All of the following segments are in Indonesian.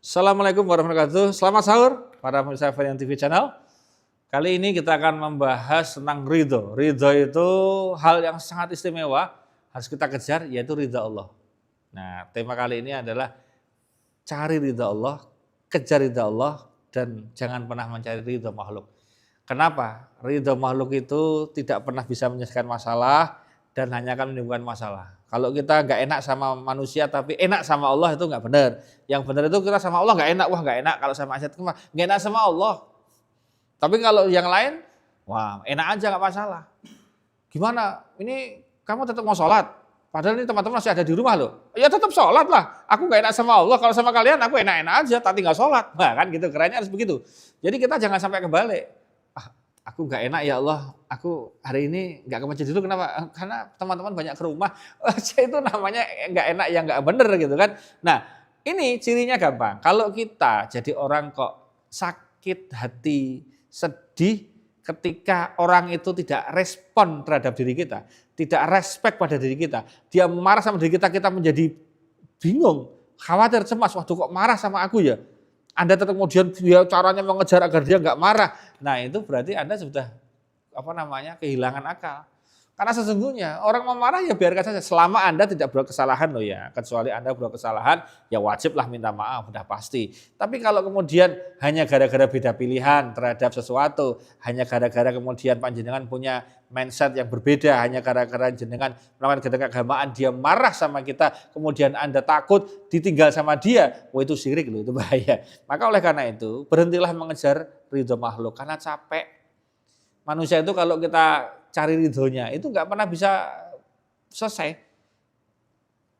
Assalamualaikum warahmatullahi wabarakatuh. Selamat sahur para pemirsa Varian TV Channel. Kali ini kita akan membahas tentang ridho. Ridho itu hal yang sangat istimewa, harus kita kejar, yaitu ridho Allah. Nah, tema kali ini adalah cari ridho Allah, kejar ridho Allah, dan jangan pernah mencari ridho makhluk. Kenapa? Ridho makhluk itu tidak pernah bisa menyelesaikan masalah dan hanya akan menimbulkan masalah. Kalau kita nggak enak sama manusia tapi enak sama Allah itu nggak benar. Yang benar itu kita sama Allah nggak enak, wah nggak enak. Kalau sama maksiat nggak enak sama Allah. Tapi kalau yang lain, wah enak aja nggak masalah. Gimana? Ini kamu tetap mau sholat? Padahal ini teman-teman masih ada di rumah loh. Ya tetap sholat lah. Aku nggak enak sama Allah. Kalau sama kalian aku enak-enak aja, tak tinggal sholat. Nah kan gitu, kerennya harus begitu. Jadi kita jangan sampai kebalik. Aku nggak enak ya Allah, aku hari ini nggak ke masjid dulu, kenapa? Karena teman-teman banyak ke rumah, itu namanya nggak enak yang nggak bener gitu kan. Nah ini cirinya gampang, kalau kita jadi orang kok sakit hati, sedih ketika orang itu tidak respon terhadap diri kita, tidak respect pada diri kita, dia marah sama diri kita menjadi bingung, khawatir, cemas, waduh kok marah sama aku ya. Anda tetap kemudian dia caranya mengejar agar dia nggak marah. Nah itu berarti Anda sudah kehilangan akal. Karena sesungguhnya orang mau marah ya biarkan saja selama Anda tidak berbuat kesalahan loh ya. Kecuali Anda berbuat kesalahan ya wajiblah minta maaf, udah pasti. Tapi kalau kemudian hanya gara-gara beda pilihan terhadap sesuatu, hanya gara-gara kemudian panjenengan punya mindset yang berbeda, hanya gara-gara jenengan melakukan kegiatan keagamaan dia marah sama kita, kemudian Anda takut ditinggal sama dia, wah itu syirik loh, itu bahaya. Maka oleh karena itu berhentilah mengejar ridho makhluk karena capek. Manusia itu kalau kita cari ridhonya itu nggak pernah bisa selesai.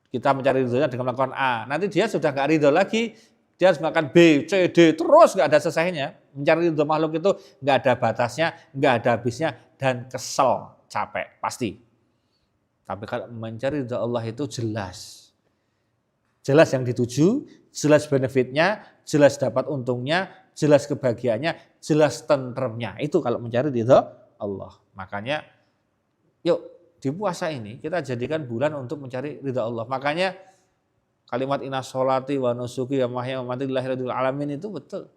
Kita mencari ridhonya dengan melakukan A, nanti dia sudah nggak ridho lagi, dia harus melakukan B, C, D, terus nggak ada selesainya. Mencari ridho makhluk itu nggak ada batasnya, nggak ada habisnya, dan kesel, capek, pasti. Tapi kalau mencari ridho Allah itu jelas. Jelas yang dituju, jelas benefitnya, jelas dapat untungnya, jelas kebahagiaannya, jelas tentremnya. Itu kalau mencari ridho Allah. Makanya yuk di puasa ini kita jadikan bulan untuk mencari ridha Allah. Makanya kalimat inna sholati wa nusuki wa mahya wa mamati lillahi rabbil alamin itu betul.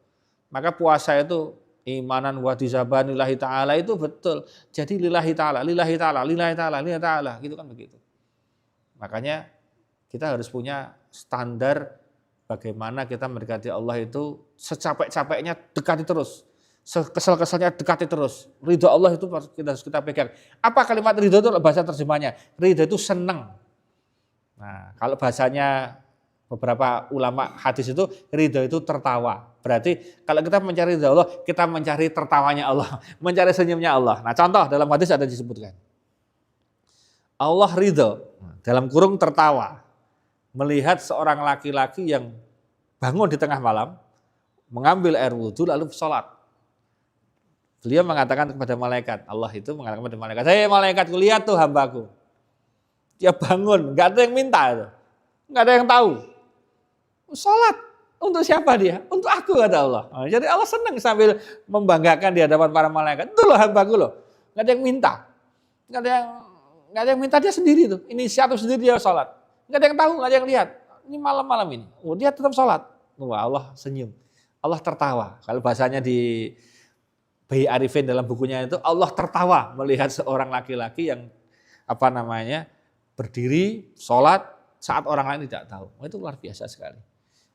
Maka puasa itu imanan wa tisaban lillahi ta'ala itu betul. Jadi lillahi ta'ala, lillahi ta'ala, lillahi ta'ala, lillahi ta'ala, gitu kan begitu. Makanya kita harus punya standar bagaimana kita mendekati Allah itu secapek-capeknya dekati terus. Kesel-keselnya dekati terus. Ridho Allah itu harus kita pegang. Apa kalimat ridho itu bahasa terjemahnya? Ridho itu senang. Nah, kalau bahasanya beberapa ulama hadis itu ridho itu tertawa. Berarti kalau kita mencari ridho Allah, kita mencari tertawanya Allah, mencari senyumnya Allah. Nah, contoh dalam hadis ada disebutkan. Allah ridho, dalam kurung tertawa, melihat seorang laki-laki yang bangun di tengah malam, mengambil air wudhu lalu sholat. Beliau mengatakan kepada malaikat, Allah itu mengatakan kepada malaikat, hei malaikat, lihat tuh hambaku. Dia bangun, nggak ada yang minta itu, nggak ada yang tahu. Sholat, untuk siapa dia? Untuk aku kata Allah. Jadi Allah senang sambil membanggakan di hadapan para malaikat. Itu loh hambaku loh, nggak ada yang minta, nggak ada yang minta, dia sendiri tuh, inisiatif sendiri dia sholat. Nggak ada yang tahu, nggak ada yang lihat. Ini malam-malam ini, dia tetap sholat. Wah Allah senyum, Allah tertawa. Kalau bahasanya di Bayi Arifin dalam bukunya itu Allah tertawa melihat seorang laki-laki yang berdiri sholat saat orang lain tidak tahu. Itu luar biasa sekali.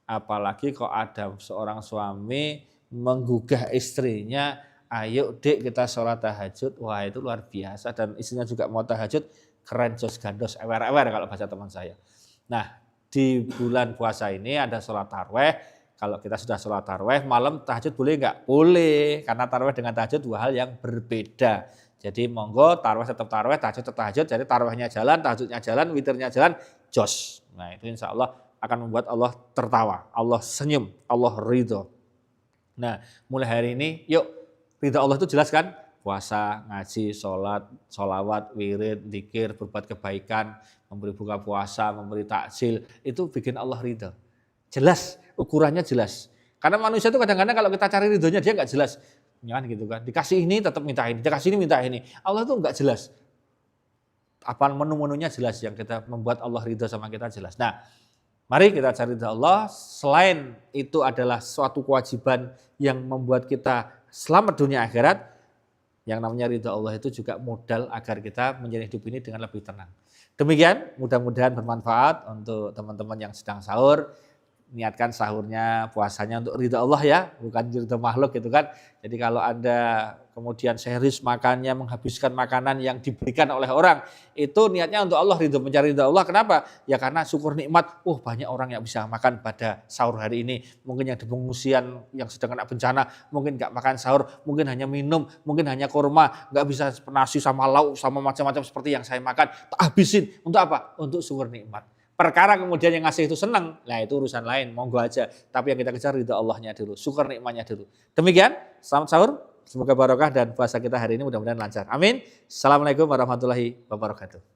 Apalagi kok ada seorang suami menggugah istrinya, ayo dek kita sholat tahajud. Wah itu luar biasa, dan istrinya juga mau tahajud, keren jos gandos ewer-ewer kalau bahasa teman saya. Nah di bulan puasa ini ada sholat tarawih. Kalau kita sudah sholat tarawih, malam tahajud boleh nggak? Boleh, karena tarawih dengan tahajud dua hal yang berbeda. Jadi monggo tarawih tetap tarawih, tahajud tetap tahajud. Jadi tarawihnya jalan, tahajudnya jalan, witirnya jalan, jos. Nah itu insya Allah akan membuat Allah tertawa, Allah senyum, Allah ridho. Nah mulai hari ini yuk ridho Allah itu jelas kan? Puasa, ngaji, sholat, sholawat, wirid, dzikir, berbuat kebaikan, memberi buka puasa, memberi takjil, itu bikin Allah ridho. Jelas, ukurannya jelas. Karena manusia itu kadang-kadang kalau kita cari ridhonya dia nggak jelas. Jangan gitu kan. Dikasih ini tetap minta ini, dikasih ini minta ini. Allah itu nggak jelas. Apa menu-menunya jelas yang kita membuat Allah ridho sama kita jelas. Nah, Mari kita cari ridha Allah. Selain itu adalah suatu kewajiban yang membuat kita selamat dunia akhirat. Yang namanya ridha Allah itu juga modal agar kita menjalani hidup ini dengan lebih tenang. Demikian, mudah-mudahan bermanfaat untuk teman-teman yang sedang sahur. Niatkan sahurnya, puasanya untuk ridha Allah ya, bukan ridha makhluk gitu kan. Jadi kalau Anda kemudian serius makannya, menghabiskan makanan yang diberikan oleh orang, itu niatnya untuk Allah, ridha, mencari ridha Allah. Kenapa? Ya karena syukur nikmat, banyak orang yang bisa makan pada sahur hari ini. Mungkin yang di pengungsian, yang sedang kena bencana, mungkin nggak makan sahur, mungkin hanya minum, mungkin hanya kurma, nggak bisa nasi sama lauk, sama macam-macam seperti yang saya makan. Tak habisin, untuk apa? Untuk syukur nikmat. Perkara kemudian yang ngasih itu senang, nah itu urusan lain, monggo aja. Tapi yang kita kejar ridha Allahnya dulu, syukur nikmatnya dulu. Demikian, selamat sahur, semoga barokah dan puasa kita hari ini mudah-mudahan lancar. Amin. Assalamualaikum warahmatullahi wabarakatuh.